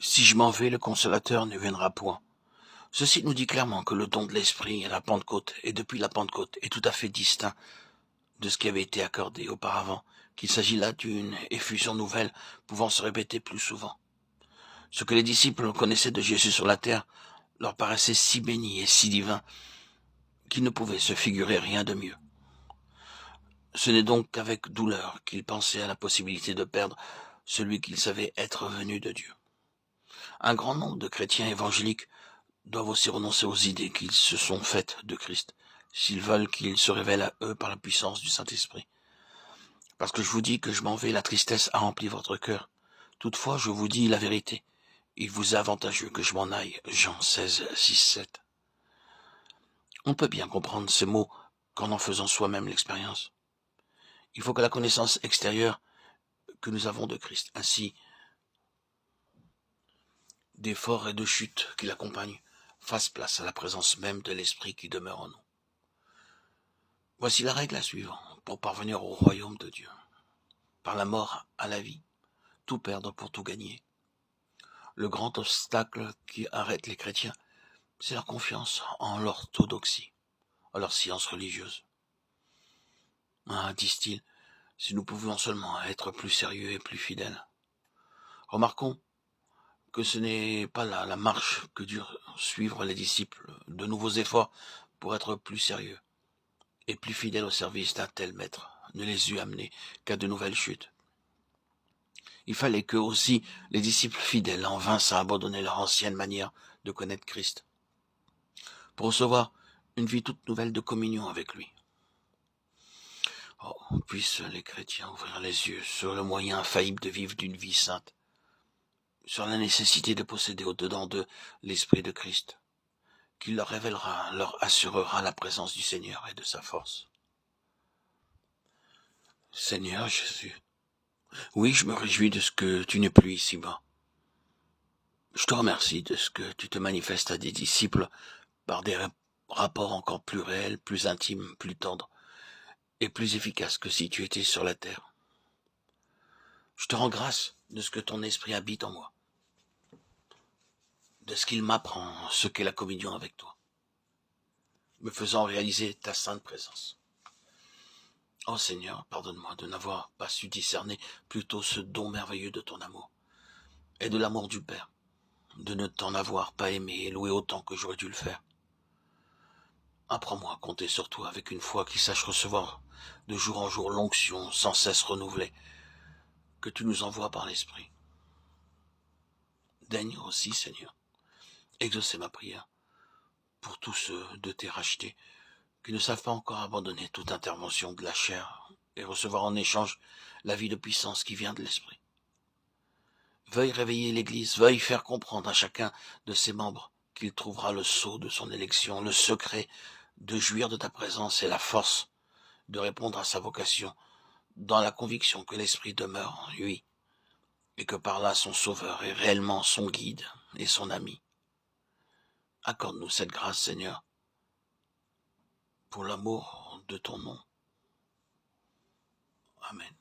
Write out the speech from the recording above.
Si je m'en vais, le consolateur ne viendra point. Ceci nous dit clairement que le don de l'Esprit à la Pentecôte et depuis la Pentecôte est tout à fait distinct de ce qui avait été accordé auparavant, qu'il s'agit là d'une effusion nouvelle pouvant se répéter plus souvent. Ce que les disciples connaissaient de Jésus sur la terre leur paraissait si béni et si divin qu'ils ne pouvaient se figurer rien de mieux. Ce n'est donc qu'avec douleur qu'ils pensaient à la possibilité de perdre celui qu'ils savaient être venu de Dieu. Un grand nombre de chrétiens évangéliques doivent aussi renoncer aux idées qu'ils se sont faites de Christ, s'ils veulent qu'il se révèle à eux par la puissance du Saint-Esprit. Parce que je vous dis que je m'en vais, la tristesse a rempli votre cœur. Toutefois, je vous dis la vérité. Il vous est avantageux que je m'en aille. Jean 16, 6, 7. On peut bien comprendre ces mots qu'en faisant soi-même l'expérience. Il faut que la connaissance extérieure que nous avons de Christ, ainsi d'efforts et de chutes qui l'accompagnent, fasse place à la présence même de l'Esprit qui demeure en nous. Voici la règle à suivre pour parvenir au royaume de Dieu. Par la mort à la vie, tout perdre pour tout gagner. Le grand obstacle qui arrête les chrétiens, c'est leur confiance en l'orthodoxie, en leur science religieuse. Ah, disent-ils, si nous pouvions seulement être plus sérieux et plus fidèles. Remarquons que ce n'est pas là la marche que durent suivre les disciples, de nouveaux efforts pour être plus sérieux et plus fidèles au service d'un tel maître ne les eût amenés qu'à de nouvelles chutes. Il fallait que aussi les disciples fidèles en vinssent à abandonner leur ancienne manière de connaître Christ, pour recevoir une vie toute nouvelle de communion avec lui. Oh, puissent les chrétiens ouvrir les yeux sur le moyen infaillible de vivre d'une vie sainte, sur la nécessité de posséder au-dedans d'eux l'Esprit de Christ, qui leur révélera, leur assurera la présence du Seigneur et de sa force. Seigneur Jésus, oui, je me réjouis de ce que tu n'es plus ici-bas. Je te remercie de ce que tu te manifestes à des disciples par des rapports encore plus réels, plus intimes, plus tendres et plus efficaces que si tu étais sur la terre. Je te rends grâce de ce que ton esprit habite en moi, de ce qu'il m'apprend ce qu'est la communion avec toi, me faisant réaliser ta sainte présence. Oh Seigneur, pardonne-moi de n'avoir pas su discerner plutôt ce don merveilleux de ton amour et de l'amour du Père, de ne t'en avoir pas aimé et loué autant que j'aurais dû le faire. Apprends-moi à compter sur toi avec une foi qui sache recevoir de jour en jour l'onction sans cesse renouvelée que tu nous envoies par l'Esprit. Daigne aussi, Seigneur, exaucer ma prière pour tous ceux de tes rachetés qui ne savent pas encore abandonner toute intervention de la chair et recevoir en échange la vie de puissance qui vient de l'Esprit. Veuille réveiller l'Église, veuille faire comprendre à chacun de ses membres qu'il trouvera le sceau de son élection, le secret de jouir de ta présence et la force de répondre à sa vocation, dans la conviction que l'Esprit demeure en lui, et que par là son Sauveur est réellement son guide et son ami. Accorde-nous cette grâce, Seigneur, pour l'amour de ton nom. Amen.